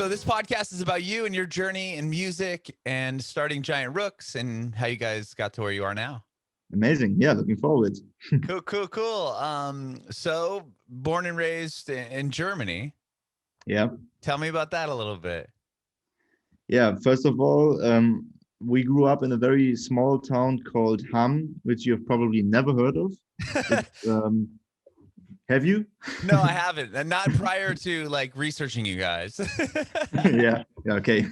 So this podcast is about you and your journey in music and starting Giant Rooks and how you guys got to where you are now. Amazing. Yeah, looking forward. Cool. So born and raised in Germany. Yeah. Tell me about that a little bit. Yeah. First of all, we grew up in a very small town called Hamm, which you've probably never heard of. It's have you? No, I haven't. And not prior to like researching you guys. Yeah. Yeah. Okay.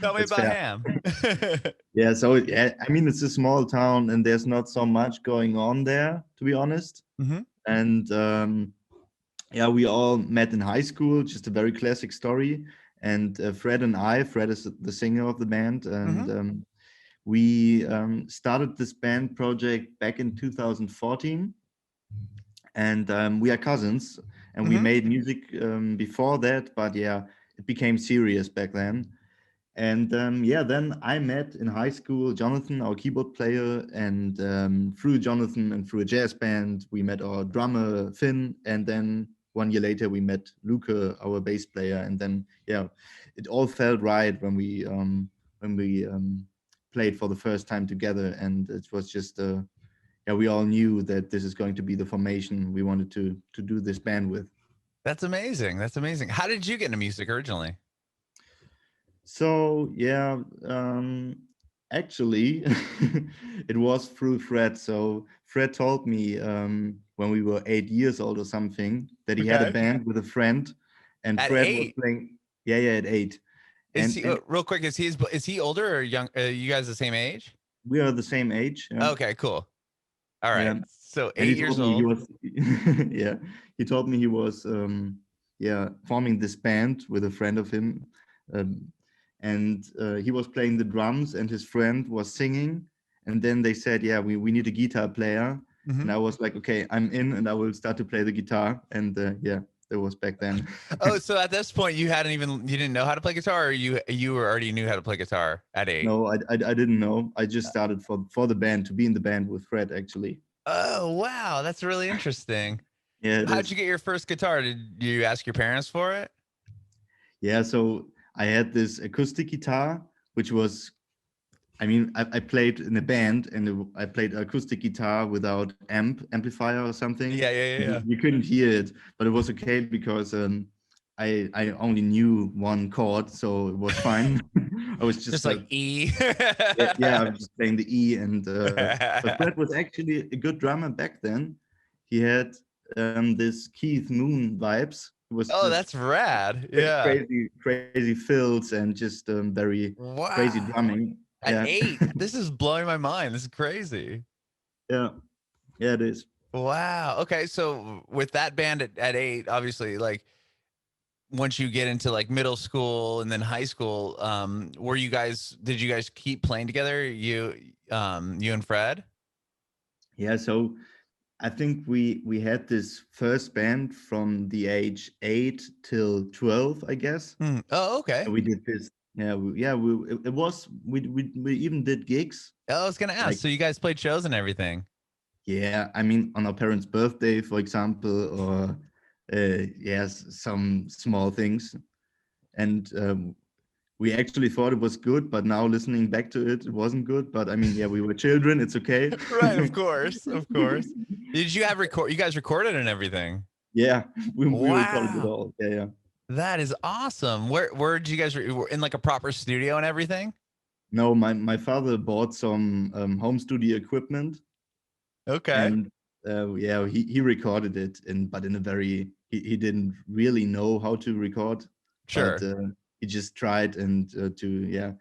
Tell me That's about fair. Ham. Yeah. So yeah, I mean, it's a small town, and there's not so much going on there, to be honest. Mm-hmm. And yeah, we all met in high school. Just a very classic story. And Fred is the singer of the band, and Mm-hmm. we started this band project back in 2014, and we are cousins, and we Mm-hmm. made music before that, but yeah, it became serious back then. And yeah, then I met in high school Jonathan, our keyboard player, and through Jonathan and through a jazz band, we met our drummer Finn, and then 1 year later we met Luca, our bass player, and then yeah, it all felt right when we played for the first time together, and it was just yeah, we all knew that this is going to be the formation we wanted to do this band with. That's amazing. That's amazing. How did you get into music originally? So yeah, actually, it was through Fred. So Fred told me when we were 8 years old or something that he had a Okay. band with a friend, and At Fred was 8. playing. Yeah, yeah, at 8, Is he and real quick? Is he older or young? You guys the same age? we are the same age. Yeah, Okay, cool. All yeah. right. So And he 8 years told me he old. was, yeah, he told me he was, yeah, forming this band with a friend of him, um, and he was playing the drums, and his friend was singing, and then they said, yeah, we need a guitar player, Mm-hmm. and I was like, okay, I'm in, and I will start to play the guitar, and yeah, that was back then. Oh, so at this point you didn't know how to play guitar, or you already knew how to play guitar at 8? No, I didn't know. I just started for the band to be in the band with Fred actually. Oh, wow, that's really interesting. Yeah, it How'd you is. get your first guitar? Did you ask your parents for it? Yeah, so I had this acoustic guitar, which was, I mean, I played in a band and I played acoustic guitar without amplifier or something. Yeah. You couldn't hear it, but it was okay because I only knew one chord, so it was fine. I was Just just like E. yeah, I was just playing the E, and but Fred was actually a good drummer back then. He had this Keith Moon vibes. It was Oh, just that's rad. Yeah. crazy fills and just very crazy Wow. drumming. At Yeah, 8. This is blowing my mind. This is crazy. yeah, yeah. It is. Wow. Okay. So with that band at 8, obviously, like once you get into like middle school and then high school, did you guys keep playing together? You and Fred? Yeah. So I think we had this first band from the age 8 till 12, I guess. Oh, okay. And we did this. Yeah, it was we even did gigs. Oh, I was gonna ask. Like, So you guys played shows and everything. yeah, I mean, on our parents' birthday, for example, or yes, some small things. And we actually thought it was good, but now listening back to it, it wasn't good. But I mean, yeah, we were children. It's okay. Right, of course. Of course. Did you have record you guys recorded and everything? Yeah, we recorded it Wow. all. Yeah, yeah. That is awesome. Where did you guys were in like a proper studio and everything? No, my father bought some home studio equipment, Okay. and yeah, he recorded it, but in a very he didn't really know how to record, but Sure. he just tried and to yeah,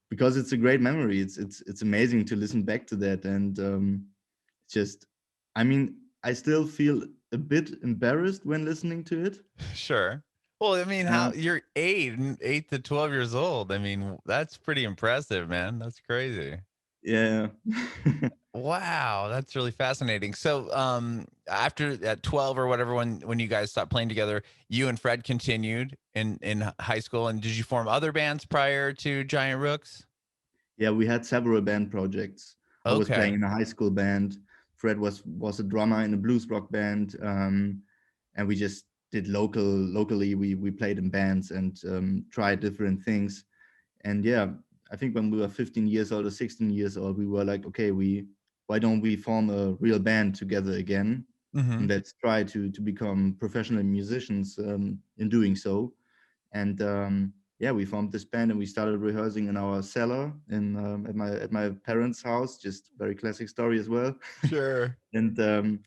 because it's a great memory. It's amazing to listen back to that, and just I mean, I still feel a bit embarrassed when listening to it. Sure. Well, I mean, how Uh, you're 8 to 12 years old. I mean, that's pretty impressive, man. That's crazy. yeah. Wow, that's really fascinating. So, after at 12 or whatever, when you guys stopped playing together, you and Fred continued in high school. And did you form other bands prior to Giant Rooks? Yeah, we had several band projects. I was playing Okay. in a high school band. Fred was a drummer in a blues rock band, and we just did locally. We played in bands and tried different things. And yeah, I think when we were 15 years old or 16 years old, we were like, okay, why don't we form a real band together again? Mm-hmm. And let's try to become professional musicians in doing so. And yeah, we formed this band and we started rehearsing in our cellar in at my parents' house. Just very classic story as well. Sure. And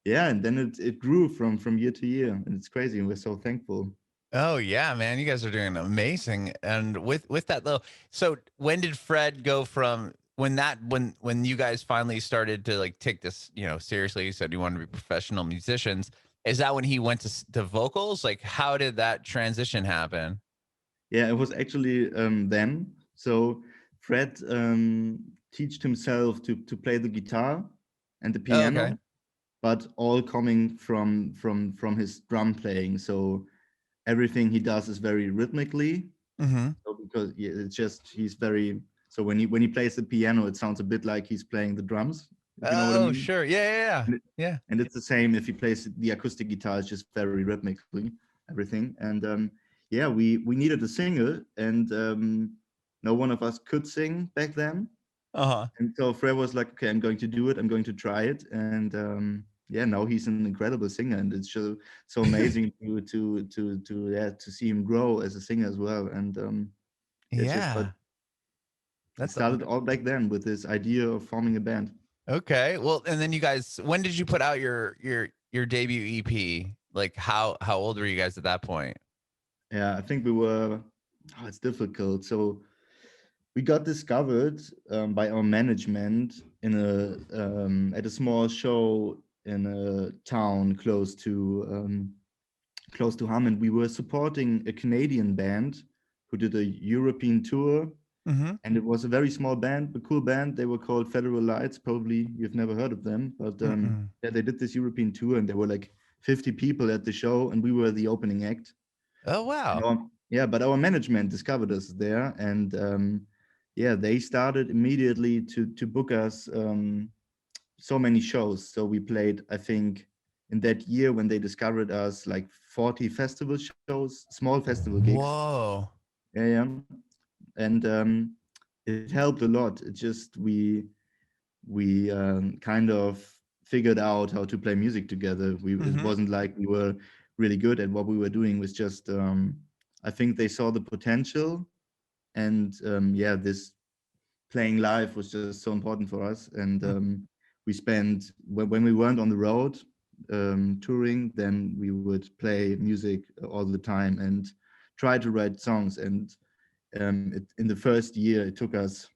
yeah, and then it grew from year to year, and it's crazy. And we're so thankful. Oh yeah, man, you guys are doing amazing. And with that though, so when did Fred go from when you guys finally started to like take this, seriously? You said you wanted to be professional musicians. Is that when he went to vocals? Like, how did that transition happen? Yeah, it was actually then. So Fred taught himself to play the guitar and the Oh, okay. piano, but all coming from his drum playing. So everything he does is very rhythmically. Mm-hmm. So because yeah, it's just he's very so when he plays the piano, it sounds a bit like he's playing the drums, if you know what I Oh, mean. sure. Yeah, yeah, yeah. And, Yeah. and it's the same if he plays the acoustic guitar, it's just very rhythmically everything. And yeah, we needed a singer, and no one of us could sing back then. Uh-huh. And so Fred was like, okay, I'm going to do it. I'm going to try it. And yeah, now he's an incredible singer, and it's so amazing to see him grow as a singer as well. And it's just but Yeah. it That's started all back then with this idea of forming a band. okay. Well, and then you guys, when did you put out your debut EP? Like how old were you guys at that point? Yeah, I think we were. Oh, it's difficult. So we got discovered by our management in a at a small show in a town close to Hamm, and we were supporting a Canadian band who did a European tour, Mm-hmm. and it was a very small band, a cool band. They were called Federal Lights. Probably you've never heard of them, but Mm-mm. yeah, they did this European tour, and there were like 50 people at the show, and we were the opening act. Oh And wow. yeah, but our management discovered us there, and yeah, they started immediately to book us so many shows. So we played, I think, in that year when they discovered us, like 40 festival shows, small festival gigs. Whoa. Yeah, yeah, and it helped a lot. It just we kind of figured out how to play music together. It Mm-hmm. wasn't like we were really good at what we were doing. It was just I think they saw the potential, and yeah, this playing live was just so important for us. And we spent when we weren't on the road touring, then we would play music all the time and try to write songs. And in the first year, it took us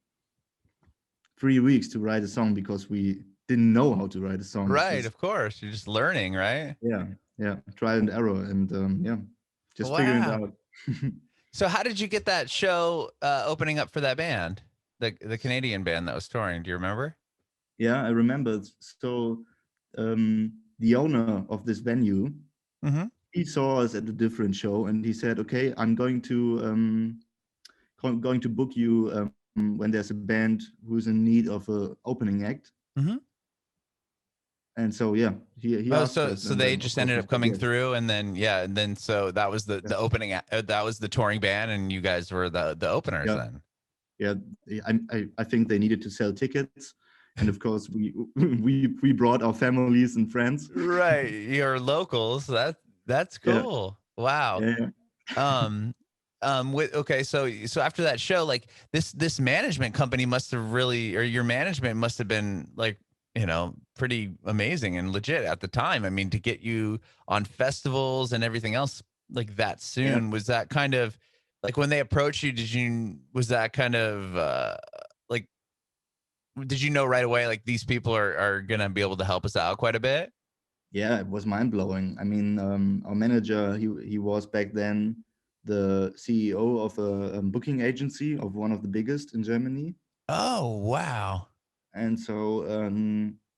3 weeks to write a song because we didn't know how to write a song. It's Right, just of course. You're just learning, right? yeah, yeah, trial and error, and yeah, just figuring it Wow. out. So how did you get that show opening up for that band? The Canadian band that was touring. Do you remember? Yeah, I remember. So the owner of this venue, Mm-hmm. he saw us at a different show, and he said, "Okay, I'm going to book you when there's a band who's in need of a opening act." Mm-hmm. And so yeah, he Oh, asked so us, so and they then of just course ended we up said coming yes. through, and then yeah, and then so that was the Yeah, opening. That was the touring band, and you guys were the openers yeah, then. yeah. I think they needed to sell tickets, and of course we we brought our families and friends. Right, you're locals. That's Yeah, cool. Wow. yeah, yeah. Um, with okay, so after that show, like this management company must have really, or your management must have been like, pretty amazing and legit at the time. I mean, to get you on festivals and everything else like that Yeah. soon, was that kind of like when they approached you, was that kind of like, did you know right away, like these people are gonna be able to help us out quite a bit? Yeah, it was mind blowing. I mean, our manager, he was back then the CEO of a booking agency of one of the biggest in Germany, Oh, wow. and so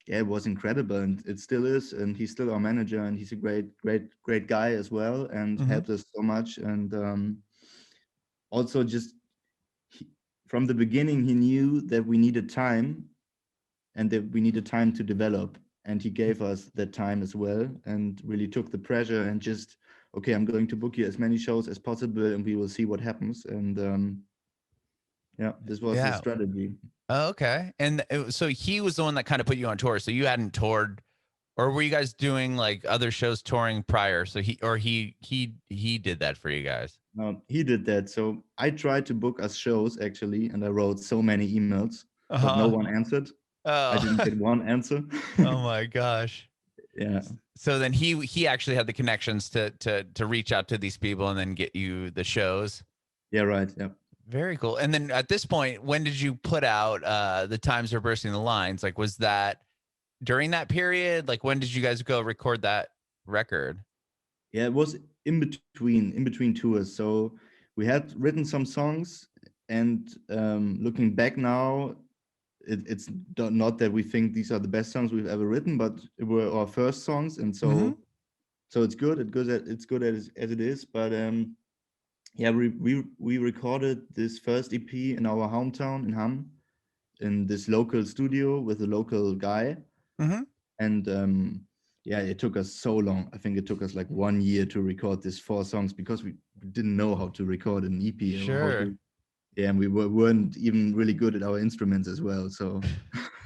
yeah, it was incredible, and it still is. And he's still our manager, and he's a great guy as well, and Hmm. helped us so much. And also just he, from the beginning, he knew that we needed time and that we needed time to develop, and he gave us that time as well, and really took the pressure and just okay, I'm going to book you as many shows as possible, and we will see what happens. And yeah, this was the Yeah. strategy. Oh, okay. And so he was the one that kind of put you on tour. So you hadn't toured, or were you guys doing like other shows touring prior? So he did that for you guys. He did that. So I tried to book us shows actually, and I wrote so many emails, but no Uh-huh. one answered. I Oh. didn't get one answer. Oh my gosh. Yeah. So then he actually had the connections to reach out to these people and then get you the shows. Yeah. Right. Yeah. Very cool. And then at this point, when did you put out the Times Are Bursting the Lines? Like, was that during that period? Like, when did you guys go record that record? Yeah. It was in between tours. So we had written some songs, and looking back now, it's not that we think these are the best songs we've ever written, but it were our first songs, and Mm-hmm. so it's good. It's good as it is. But yeah, we recorded this first EP in our hometown in Hamm, in this local studio with a local guy, Mm-hmm. and yeah, it took us so long. I think it took us like 1 year to record these 4 songs because we didn't know how to record an EP or how Sure. to. Yeah, and we weren't even really good at our instruments as well. So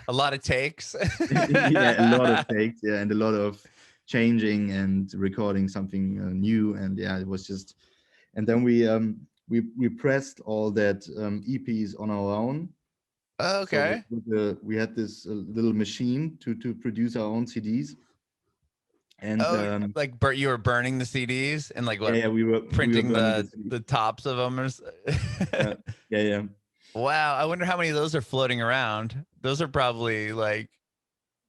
A lot of takes. yeah, a lot of takes, yeah, and a lot of changing and recording something new, and yeah, it was just. And then we pressed all that EPs on our own. So Okay. we had this little machine to produce our own CDs, and Oh, like you were burning the CDs and like yeah, what yeah, we were printing burning the the CD. tops of them or Yeah, yeah, yeah, Wow, I wonder how many of those are floating around. Those are probably like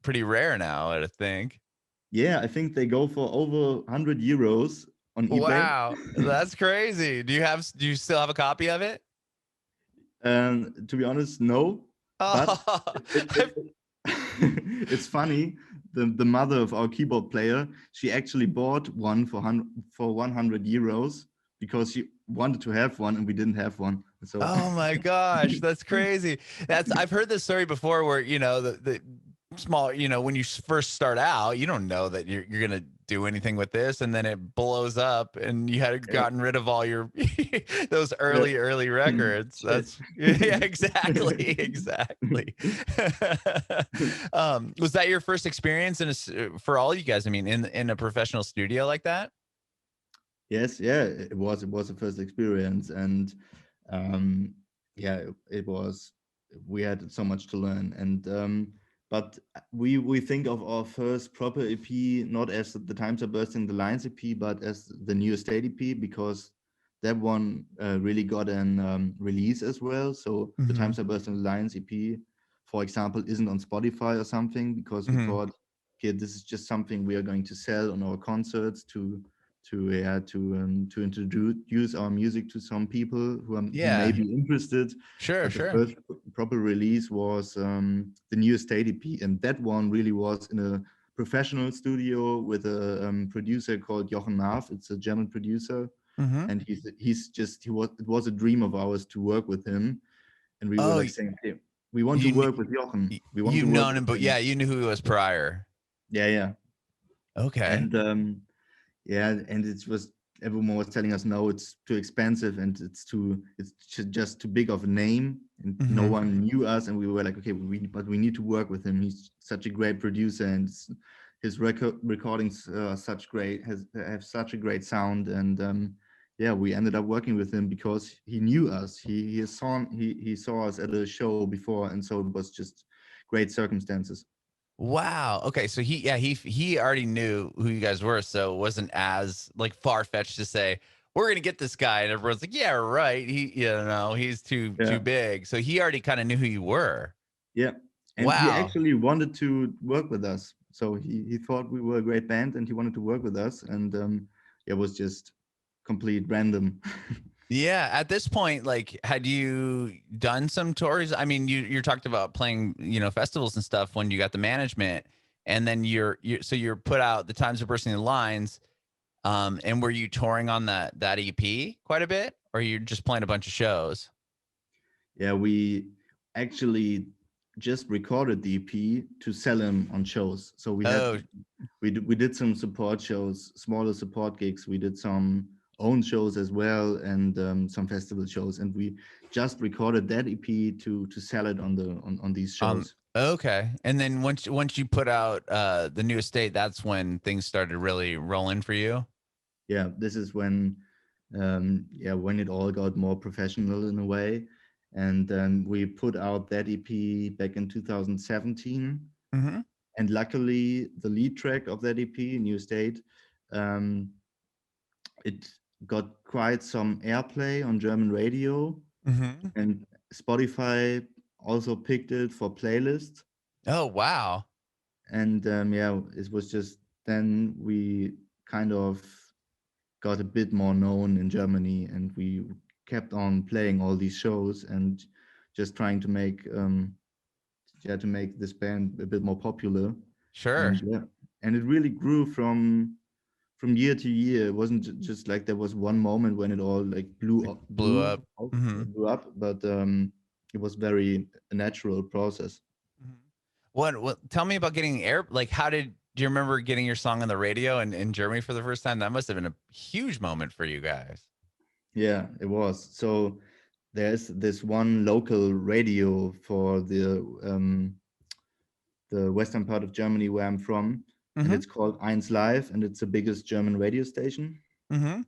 pretty rare now, I think. yeah. I think they go for over 100 euros on eBay. Wow, that's crazy. Do you still have a copy of it? To be honest, no. But Oh, it it's funny. The mother of our keyboard player, she actually bought one for 100 euros because she wanted to have one and we didn't have one. So oh my gosh, that's crazy. I've heard this story before where, the small, when you first start out, you don't know that you're going to do anything with this and then it blows up and you had yeah, gotten rid of all your those yeah. early records. Shit. That's yeah, exactly, exactly. Was that your first experience for all you guys? I mean, in a professional studio like that? Yes, yeah, it was the first experience, and um, yeah, it was. We had so much to learn, and but we think of our first proper EP not as the Times Are Bursting the Lines EP, but as the New State EP because that one really got an release as well. So the Hmm. Times Are Bursting the Lines EP, for example, isn't on Spotify or something because we Hmm. thought, okay, this is just something we are going to sell on our concerts to introduce our music to some people who may Yeah, be interested. sure, But the sure. first proper release was the New State EP, and that one really was in a professional studio with a producer called Jochen Naaf. It's a German producer, Hmm. and he was a dream of ours to work with him, and we were Oh, like saying, hey, we want to you kn- work with Jochen. We want to you've work known with him, but him. yeah, you knew who he was prior. Yeah, yeah, Okay. and yeah, and it was everyone was telling us no, it's too expensive and just too big of a name, and no Hmm. one knew us, and we were like, okay, but we need to work with him. He's such a great producer, and his recordings are have such a great sound, and yeah, we ended up working with him because he knew us. He saw us at a show before, and so it was just great circumstances. Wow. Okay. So he already knew who you guys were, so it wasn't as like far fetched to say we're gonna get this guy, and everyone's like, yeah, right. He's too Yeah. big. So he already kind of knew who you were. Yeah, and he Wow. actually wanted to work with us. So he thought we were a great band, and he wanted to work with us. And it was just complete random. Yeah. At this point, like, had you done some tours? I mean, you talked about playing, festivals and stuff when you got the management, and then you're put out the Times of Bursting the Lines. And were you touring on that EP quite a bit, or you're just playing a bunch of shows? Yeah, we actually just recorded the EP to sell them on shows. So Oh, we did some support shows, smaller support gigs. We did some own shows as well, and some festival shows. And we just recorded that EP to sell it on on these shows. okay. And then once you put out the new estate, that's when things started really rolling for you. Yeah, this is when it all got more professional in a way. And we put out that EP back in 2017. Mm-hmm. And luckily, the lead track of that EP, New State, um, it got quite some airplay on German radio, Mm-hmm. and Spotify also picked it for playlists. Oh, wow. And yeah, it was just then we kind of got a bit more known in Germany, and we kept on playing all these shows and just trying to make this band a bit more popular. Sure. And yeah, and it really grew from year to year. It wasn't just like there was one moment when it all like Like blew up. Mm-hmm. blew up, but it was very a natural process. Mhm. What tell me about getting air, like how do you remember getting your song on the radio in Germany for the first time? That must have been a huge moment for you guys. Yeah, it was. So there's this one local radio for the western part of Germany where I'm from, and Mm-hmm. it's called Eins Live, and it's the biggest German radio station. Mm-hmm.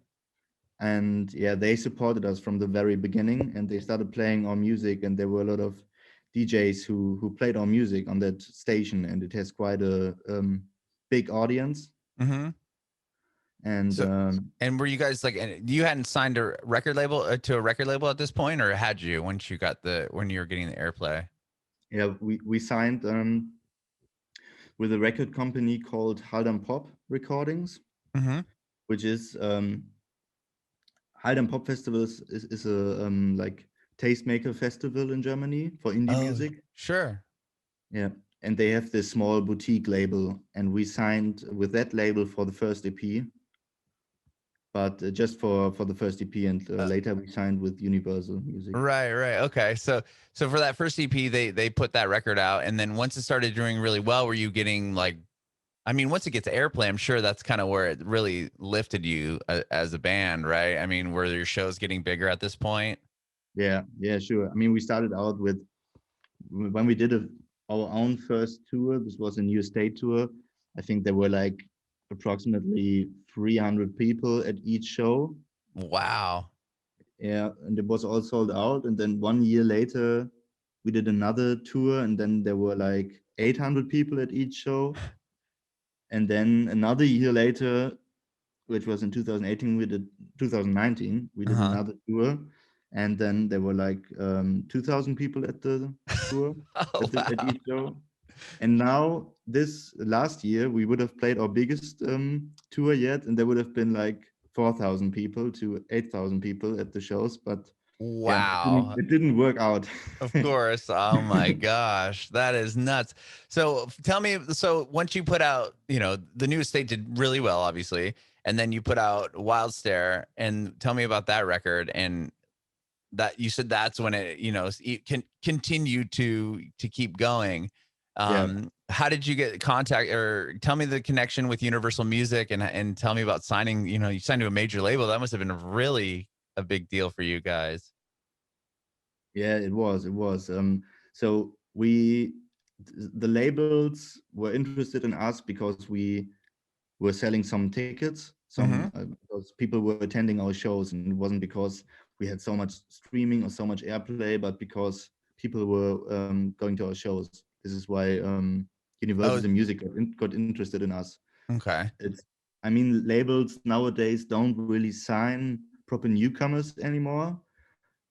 And yeah, they supported us from the very beginning, and they started playing our music, and there were a lot of DJs who played our music on that station, and it has quite a big audience. Mm-hmm. And So and were you guys like, and you hadn't signed a record label to a record label at this point, or had you once you got when you were getting the airplay? yeah, we signed with a record company called Haldam Pop Recordings, Mm-hmm. which is Haldam Pop Festival is a like tastemaker festival in Germany for indie Oh, music. sure. Yeah, and they have this small boutique label, and we signed with that label for the first EP, but just for the first EP, and later we signed with Universal Music. Right, right. Okay. So for that first EP, they put that record out, and then once it started doing really well, were you getting like, I mean, once it gets airplay, I'm sure that's kind of where it really lifted you as a band, right? I mean, were your shows getting bigger at this point? Yeah, yeah, sure. I mean, we started out with when we did our own first tour. This was a New State tour. I think there were like approximately 300 people at each show. Wow. Yeah, and it was all sold out. And then 1 year later, we did another tour, and then there were like 800 people at each show. And then another year later, which was in 2018, 2019, we did Uh-huh. another tour, and then there were like 2,000 people at the tour Oh, at wow. each show. And now this last year, we would have played our biggest tour yet, and there would have been like 4,000 people to 8,000 people at the shows. But yeah, Wow. it didn't work out. Of course. Oh my gosh, that is nuts. So tell me, so once you put out, the new estate did really well, obviously, and then you put out Wild Stare, and tell me about that record, and that you said that's when it can continue to keep going. Yeah. How did you get contact, or tell me the connection with Universal Music, and tell me about signing, you signed to a major label. That must have been really a big deal for you guys. Yeah, it was. It was. So the labels were interested in us because we were selling some tickets, Mm-hmm. because people were attending our shows, and it wasn't because we had so much streaming or so much airplay, but because people were going to our shows. This is why Oh, Universal Music got interested in us. okay. It's, I mean, labels nowadays don't really sign proper newcomers anymore.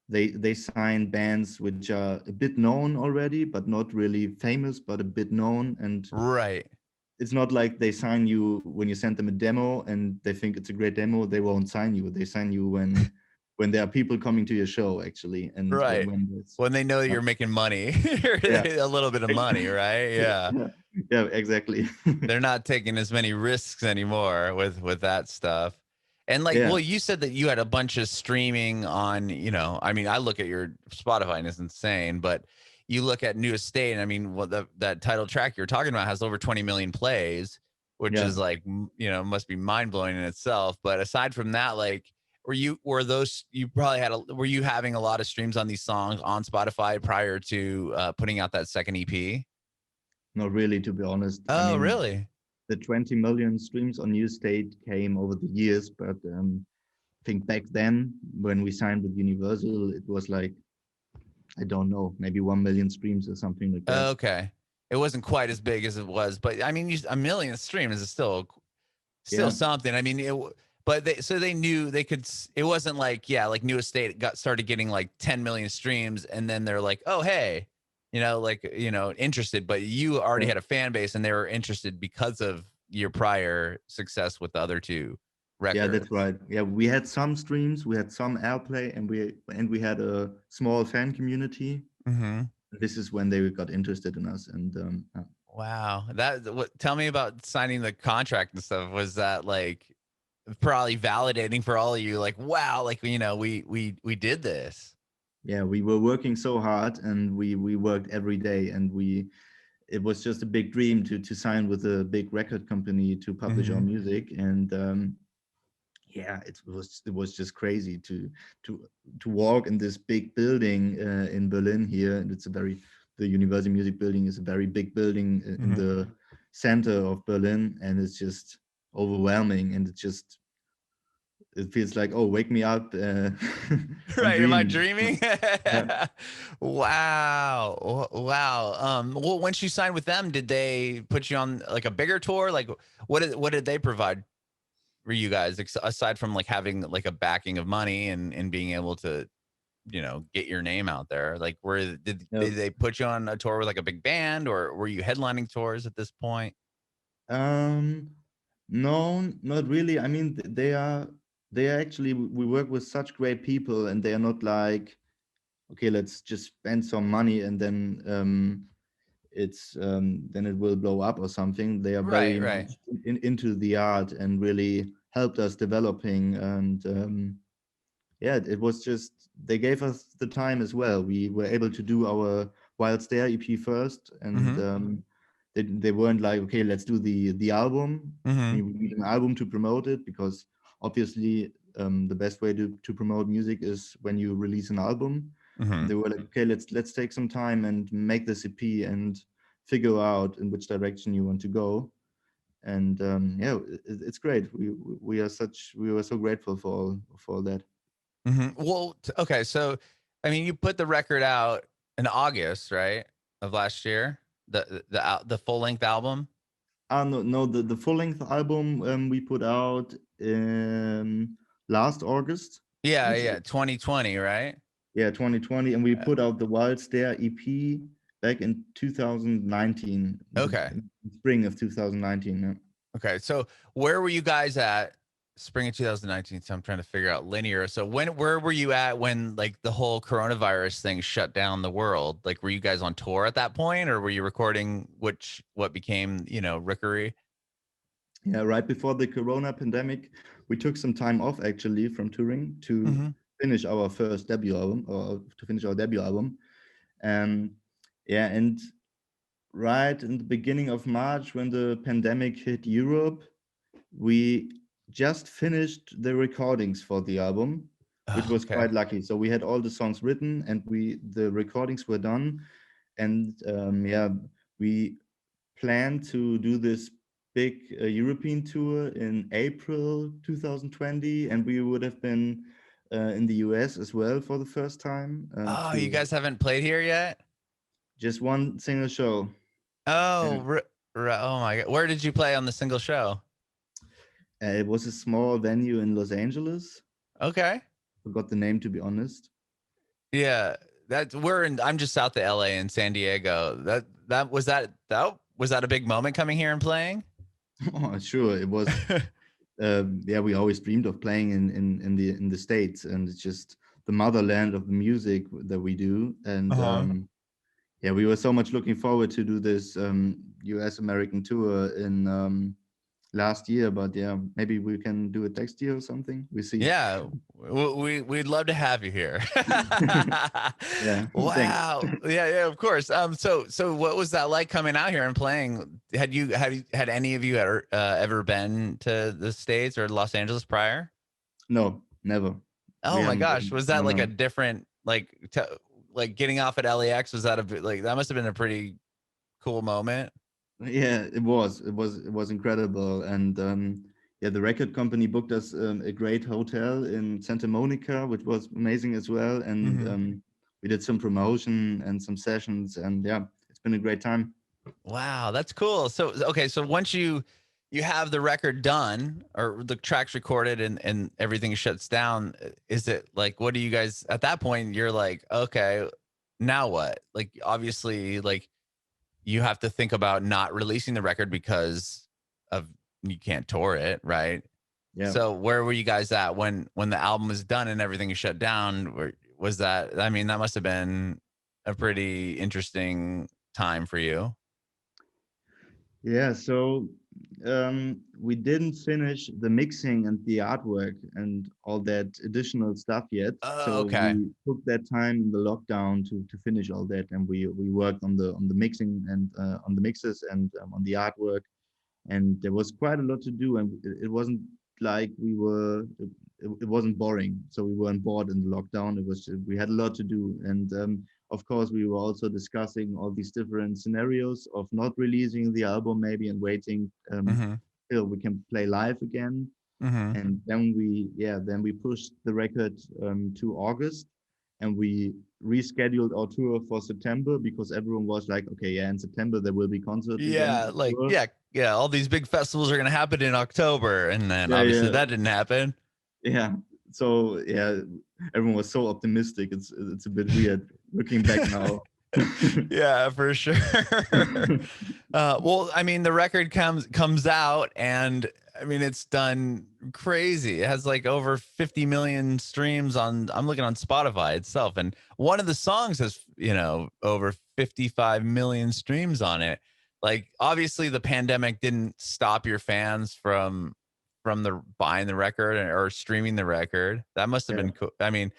They sign bands which are a bit known already, but not really famous, but a bit known. And Right. it's not like they sign you when you send them a demo and they think it's a great demo. They won't sign you. They sign you when there are people coming to your show, actually, and Right. when it's When they know you're making money, yeah. a little bit of money, right? Yeah. Yeah, yeah, exactly. They're not taking as many risks anymore with that stuff. And like, Yeah, well, you said that you had a bunch of streaming on, I mean, I look at your Spotify and it's insane, but you look at New Estate, and I mean, what that title track you're talking about has over 20 million plays, which Yeah. is like, must be mind blowing in itself. But aside from that, like, you probably were you having a lot of streams on these songs on Spotify prior to putting out that second EP? Not really, to be honest. I Oh, mean, really? the 20 million streams on New State came over the years, but I think back then when we signed with Universal, it was like, I don't know, maybe 1 million streams or something like that. Okay. It wasn't quite as big as it was, but I mean, a million streams is still Yeah. something. I mean, but they knew they could. It wasn't like, yeah, like New Estate started getting like 10 million streams, and then they're like, oh hey, like interested. But you already Yeah. had a fan base, and they were interested because of your prior success with the other two Yeah, that's records. right. Yeah, we had some streams, we had some airplay, and we had a small fan community. Hmm. This is when they got interested in us, and Wow, tell me about signing the contract and stuff. Was that like probably validating for all of you? Like, wow, like we did this. yeah, we were working so hard, and we worked every day, and it was just a big dream to sign with a big record company to publish our Hmm. music, and yeah, it was just crazy to to walk in this big building in Berlin here, and the University Music Building is a very big building in Hmm. the center of Berlin, and it's just overwhelming, and it feels like, oh, wake me up, I'm Right? Am I dreaming. dreaming? Yeah. Wow, wow. Well, once you signed with them, did they put you on like a bigger tour? Like, what did they provide for you guys aside from like having like a backing of money and being able to get your name out there? Like, Yeah. did they put you on a tour with like a big band, or were you headlining tours at this point? Um, no, not really. I mean, they are actually, we work with such great people, and they are not like, okay, let's just spend some money and then then it will blow up or something. They are Right, very right. much into the art and really helped us developing. And yeah, it was just, they gave us the time as well. We were able to do our Wild Stare EP first, and Mm-hmm. they weren't like, okay, let's do the album. Mm-hmm. We need an album to promote it, because obviously the best way to promote music is when you release an album. And Mm-hmm. they were like, okay, let's take some time and make this EP and figure out in which direction you want to go. And yeah, it's great. We were so grateful for all that. Mm-hmm. Well, okay, so I mean, you put the record out in August, right, of last year, the full length album. No, no, the full length album we put out last August, Yeah, which yeah, 2020, right? 2020, and we put out the Wild Stare EP back in 2019, Okay. in spring of 2019. Yeah. Okay. So where were you guys at spring of 2019? So I'm trying to figure out linear. So where were you at when like the whole coronavirus thing shut down the world? Like, were you guys on tour at that point, or were you recording what became, Rookery? Yeah, right before the Corona pandemic, we took some time off actually from touring to Mm-hmm. finish our first debut album, or to finish our debut album. And yeah, and right in the beginning of March, when the pandemic hit Europe, we just finished the recordings for the album, which Oh, was okay. quite lucky. So we had all the songs written, and the recordings were done. And yeah, we planned to do this big European tour in April 2020, and we would have been in the US as well for the first time, Oh, you to guys haven't played here yet? just one single show. Oh, And oh my God. Where did you play on the single show? it was a small venue in Los Angeles. Okay. Forgot the name, to be honest. Yeah, I'm just south of LA in San Diego. That was that a big moment coming here and playing? Oh, sure, it was. Yeah, we always dreamed of playing in the States, and it's just the motherland of the music that we do. And Uh-huh. yeah, we were so much looking forward to do this US American tour in last year, but yeah, maybe we can do it next year or something. We see. Yeah, we'd love to have you here. Yeah, thanks. Wow. Yeah, yeah, of course. So what was that like coming out here and playing? Had any of you ever been to the States or Los Angeles prior? No, never. We Oh my haven't gosh, been. was No, that like a no. different like getting off at LAX? Was that a bit like that must have been a pretty cool moment? Yeah, it was. It was incredible, and yeah, the record company booked us a great hotel in Santa Monica, which was amazing as well. And Mhm. we did some promotion and some sessions, and yeah, it's been a great time. Wow, that's cool. So okay, so once you have the record done or the tracks recorded and everything shuts down, is it like what do you guys at that point you're like, okay, now what? Like obviously like you have to think about not releasing the record because of you can't tour it, right? Yeah. So where were you guys at when the album was done and everything is shut down? Was that I mean, that must have been a pretty interesting time for you. Yeah, so we didn't finish the mixing and the artwork and all that additional stuff yet. Oh, So okay. we took that time in the lockdown to finish all that, and we worked on the mixing and on the mixes and on the artwork, and there was quite a lot to do, and it wasn't like it wasn't boring, so we weren't bored in the lockdown. It was we had a lot to do, and of course we were also discussing all these different scenarios of not releasing the album maybe and waiting Mhm. till we can play live again. Mhm. And then we pushed the record to August, and we rescheduled our tour for September because everyone was like, okay, yeah, in September there will be concerts again Yeah, for like sure. yeah, all these big festivals are gonna happen in October, and then Yeah, obviously yeah, that didn't happen. yeah. So yeah, everyone was so optimistic. It's a bit weird looking back now. Yeah, for sure. Well, I mean, the record comes out, and I mean, it's done crazy. It has like over 50 million streams on. I'm looking on Spotify itself, and one of the songs has over 55 million streams on it. Like, obviously, the pandemic didn't stop your fans from the buying the record or streaming the record. That must have Yeah, been cool. I mean,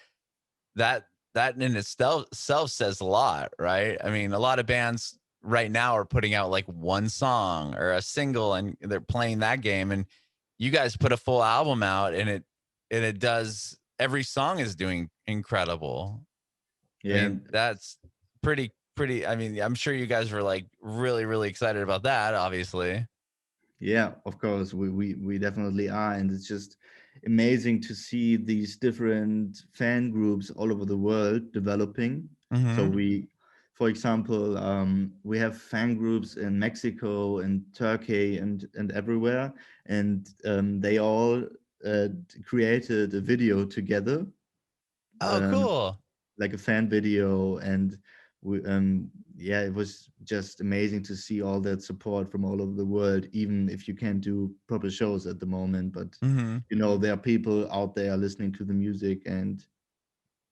that that in itself says a lot, right? I mean, a lot of bands right now are putting out like one song or a single and they're playing that game. And you guys put a full album out and it does every song is doing incredible. I yeah, mean, that's pretty. I mean, I'm sure you guys were like really excited about that, obviously. yeah. Of course, we definitely are, and it's just amazing to see these different fan groups all over the world developing. So Hmm. for example, we have fan groups in Mexico and Turkey and everywhere, and they all uh, created a video together, Oh, um, cool. like a fan video, and we yeah, it was just amazing to see all that support from all over the world, even if you can't do proper shows at the moment. But Hmm. there are people out there listening to the music, and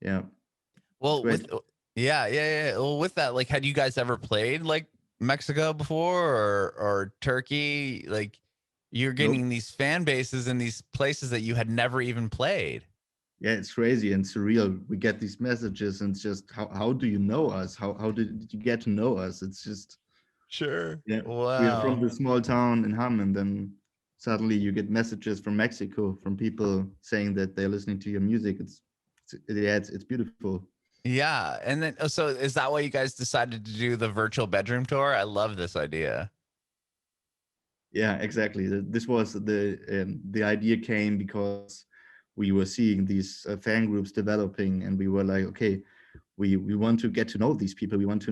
yeah, it's Well, great. yeah. Well, with that, like, had you guys ever played like Mexico before or Turkey? Like, you're Nope. getting these fan bases in these places that you had never even played. Yeah, it's crazy and surreal. We get these messages, and it's just how do you know us? How did you get to know us? It's just, Sure. yeah, we are from Wow. the small town in Ham, and then suddenly you get messages from Mexico from people saying that they're listening to your music. Yeah, it's beautiful. Yeah. And then, so is that why you guys decided to do the virtual bedroom tour? I love this idea. Yeah, exactly. This was the idea came because we were seeing these fan groups developing, and we were like, okay, we want to get to know these people. We want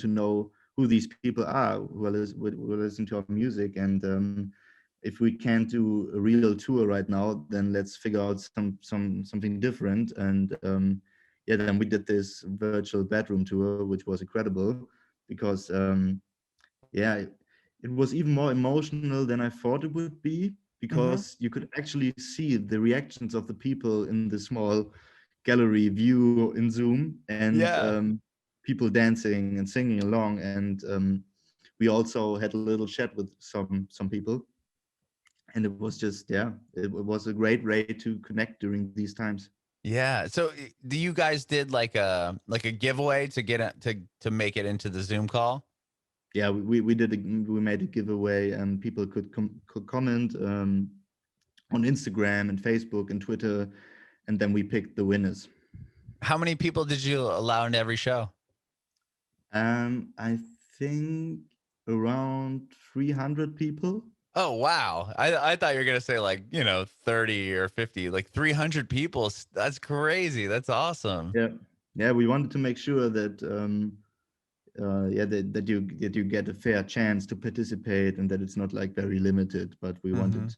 to know who these people are who are listening to our music, and if we can't do a real tour right now, then let's figure out something different. And yeah, then we did this virtual bedroom tour, which was incredible because yeah, it was even more emotional than I thought it would be, Hmm. because you could actually see the reactions of the people in the small gallery view in Zoom, and Yeah. people dancing and singing along. And we also had a little chat with some people, and it was just, yeah, it was a great way to connect during these times. Yeah. So do you guys did like a giveaway to get it to make it into the Zoom call? Yeah, we made a giveaway, and people could comment on Instagram and Facebook and Twitter, and then we picked the winners. How many people did you allow into every show? I think around 300 people. Oh wow. I thought you were gonna say like, 30 or 50, like 300 people. That's crazy. That's awesome. Yeah, yeah, we wanted to make sure that yeah, that you get a fair chance to participate, and that it's not like very limited. But we Hmm. wanted,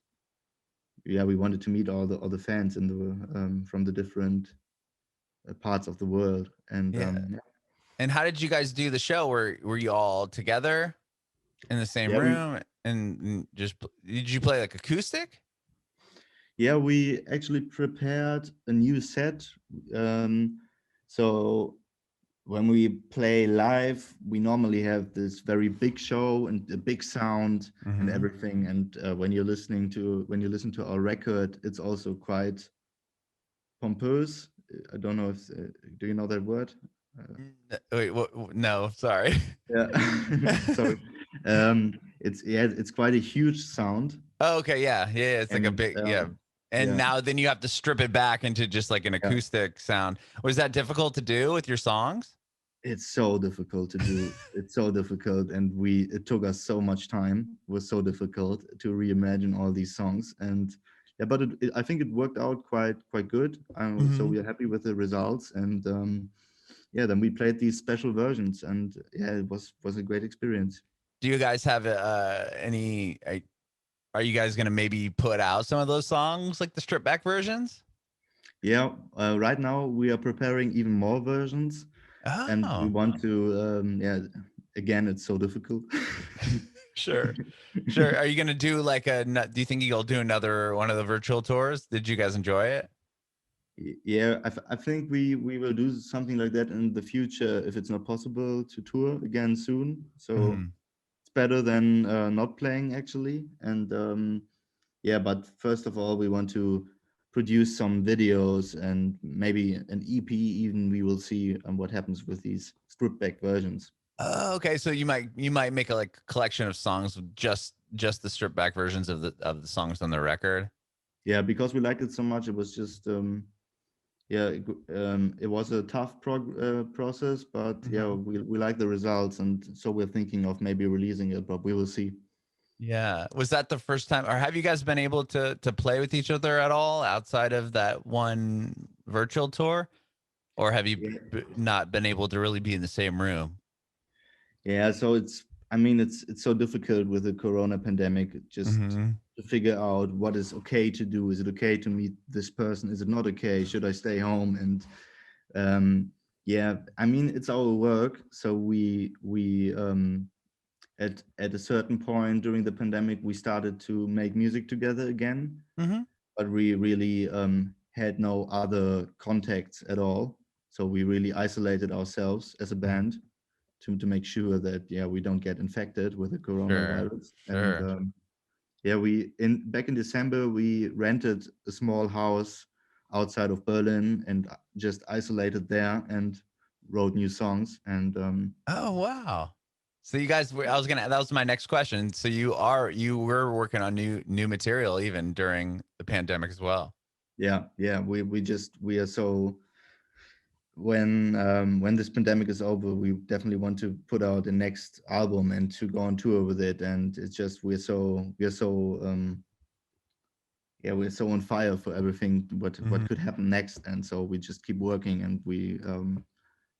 yeah, we wanted to meet all the fans in the from the different parts of the world, and Yeah. And how did you guys do the show? Were you all together in the same yeah, room and just did you play like acoustic? we actually prepared a new set. Um, so when we play live, we normally have this very big show and a big sound and Hmm. everything. And when you listen to our record, it's also quite pompous. I don't know if do you know that word? Wait, what? No, sorry. Yeah. Sorry. It's, yeah, it's quite a huge sound, Oh, okay, yeah, yeah, yeah, it's like a and big, yeah. And yeah, now then you have to strip it back into just like an yeah. acoustic sound. Was that difficult to do with your songs? It's so difficult to do. It's so difficult, and it took us so much time. It was so difficult to reimagine all these songs, and yeah, but I think it worked out quite good. So Mhm. we are happy with the results, and yeah, then we played these special versions, and yeah, it was a great experience. Do you guys have any? Are you guys gonna maybe put out some of those songs like the stripped back versions? Yeah, right now we are preparing even more versions, and we Oh, want to, yeah, again, it's so difficult. sure, sure. Are you gonna do like do you think you'll do another one of the virtual tours? Did you guys enjoy it? Yeah, I think we will do something like that in the future if it's not possible to tour again soon. So Mhm. it's better than not playing actually. And yeah, but first of all, we want to produce some videos and maybe an EP. Even we will see what happens with these stripped back versions. Oh, okay. So you might make a like collection of songs with just the stripped back versions of the songs on the record. Yeah, because we liked it so much, it was just yeah, it was a tough process, but yeah, Mhm. we like the results, and so we're thinking of maybe releasing it, but we will see. Yeah. Was that the first time, or have you guys been able to play with each other at all outside of that one virtual tour, or have you Yeah, not been able to really be in the same room? yeah. So it's, I mean, it's so difficult with the Corona pandemic just Hmm. to figure out what is okay to do. Is it okay to meet this person? Is it not okay? Should I stay home? And yeah, I mean, it's our work, so we at a certain point during the pandemic we started to make music together again, Hmm. but we really had no other contacts at all. So we really isolated ourselves as a band to make sure that, yeah, we don't get infected with the Sure. coronavirus. And Sure. yeah, we in back in December we rented a small house outside of Berlin and just isolated there and wrote new songs. And Oh wow. So you guys were, I was gonna, that was my next question. So you were working on new material even during the pandemic as well. yeah, yeah, we are so, when this pandemic is over, we definitely want to put out the next album and to go on tour with it. And it's just we're so yeah, we're so on fire for everything what Mhm. could happen next. And so we just keep working, and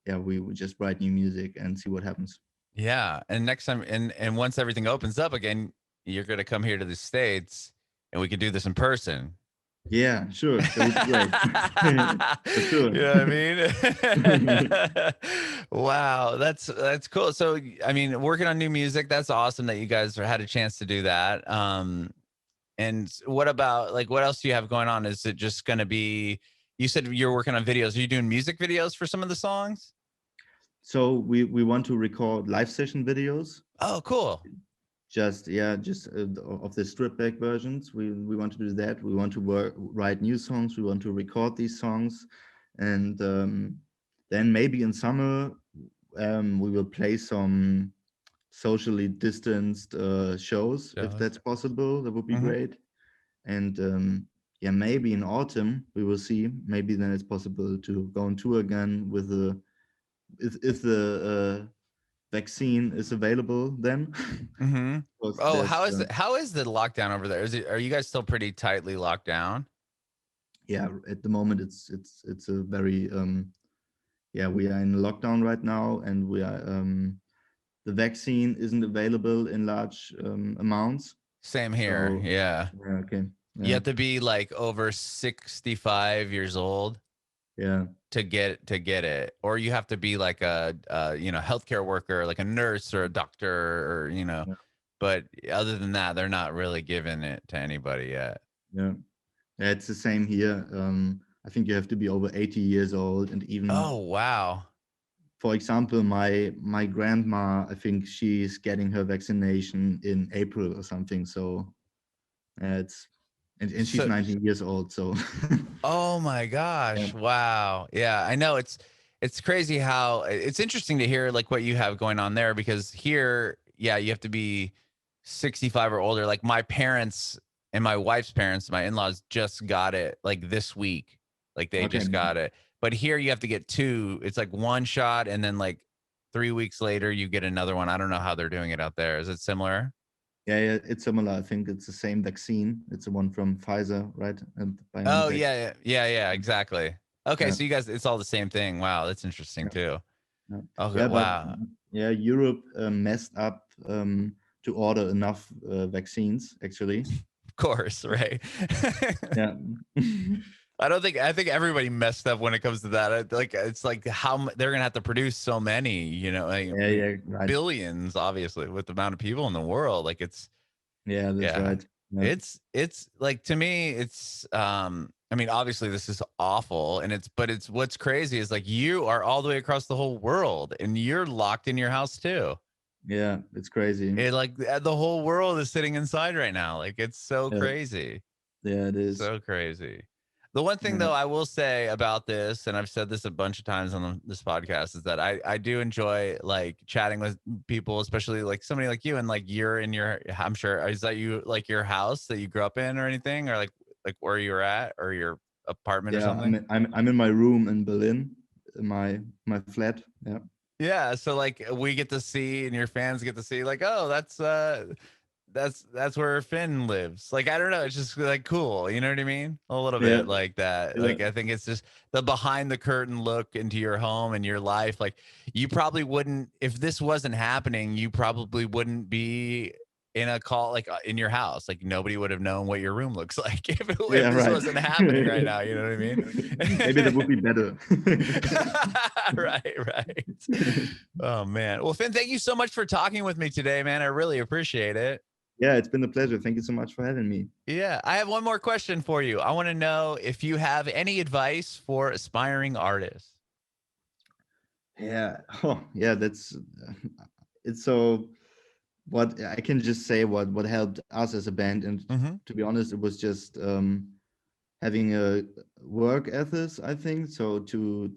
yeah, we just write new music and see what happens. Yeah, and next time, and once everything opens up again, you're gonna come here to the States, and we can do this in person. Yeah, sure, that would be great. For You sure. know what I mean? Wow, that's cool. So, I mean, working on new music, that's awesome that you guys had a chance to do that. And what about like what else do you have going on? Is it just gonna be? You said you're working on videos. Are you doing music videos for some of the songs? So we want to record live session videos. Oh, cool. Of the stripped back versions. We want to do that. We want to write new songs. We want to record these songs, and then maybe in summer we will play some socially distanced shows if Shows. that's possible. That would be Hmm. great. And yeah, maybe in autumn we will see. Maybe then it's possible to go on tour again with the if the vaccine is available then. Hmm. Because Oh, there's how is the lockdown over there? Are you guys still pretty tightly locked down? yeah, at the moment it's a very yeah, we are in lockdown right now, and we are the vaccine isn't available in large amounts. Same here. So Yeah. yeah, okay, You yeah, have to be like over 65 years old yeah, to get it, or you have to be like a healthcare worker, like a nurse or a doctor, or yeah, but other than that, they're not really giving it to anybody yet. yeah. Yeah, it's the same here. I think you have to be over 80 years old, and even, Oh, wow. for example, my grandma, I think she's getting her vaccination in April or something. So it's and she's So 19 years old. So oh my yeah, gosh. Wow. Yeah, I know it's crazy how it's interesting to hear like what you have going on there, because here, yeah, you have to be 65 or older. Like my parents and my wife's parents, my in-laws just got it like this week. Like they okay, just got it. But here you have to get two. It's like one shot and then like 3 weeks later you get another one. I don't know how they're doing it out there. Is it similar? yeah, yeah, it's similar. I think it's the same vaccine. It's the one from Pfizer, right? And Oh, BioNTech. yeah, exactly. Okay, Yeah, so you guys, it's all the same thing. Wow, that's interesting yeah, too. yeah. Okay, Yeah, but wow. yeah, Europe messed up to order enough vaccines, actually. Of course, right? Yeah, I think everybody messed up when it comes to that. Like it's like they're gonna have to produce so many, I yeah, mean, yeah, right. billions, obviously, with the amount of people in the world. Like it's Yeah, that's yeah, right. Yeah, it's like to me, it's I mean, obviously this is awful, and it's what's crazy is like you are all the way across the whole world and you're locked in your house too. yeah, it's crazy. It like the whole world is sitting inside right now. Like it's so Yeah, crazy. yeah, it is. So crazy. The one thing Yeah, though I will say about this, and I've said this a bunch of times on this podcast, is that I do enjoy like chatting with people, especially like somebody like you, and like you're in your, I'm sure, is that you like your house that you grew up in or anything, or like where you're at or your apartment or yeah. something? I'm in my room in Berlin, in my flat. Yeah, Yeah, so like we get to see, and your fans get to see, like, oh, that's where Finn lives. Like, I don't know, it's just like cool. You know what I mean? A little yeah, bit like that. yeah, Like, I think it's just the behind the curtain look into your home and your life. Like, you probably wouldn't, if this wasn't happening, you probably wouldn't be in a call like in your house. Like, nobody would have known what your room looks like if yeah. this Right. wasn't happening right now. You know what I Maybe that would mean? be better. Right, right. Oh man. Well, Finn, thank you so much for talking with me today, man. I really appreciate it. Yeah, it's been a pleasure. Thank you so much for having me. Yeah, I have one more question for you. I want to know if you have any advice for aspiring artists. Yeah. Oh, yeah. That's it's so. What I can just say, what helped us as a band, and Hmm. to be honest, it was just having a work ethic. I think so to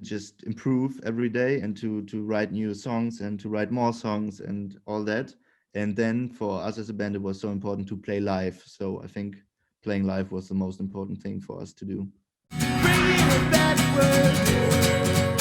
just improve every day, and to write new songs and to write more songs and all that. And then for us as a band, it was so important to play live. So I think playing live was the most important thing for us to do. Bringing it backward.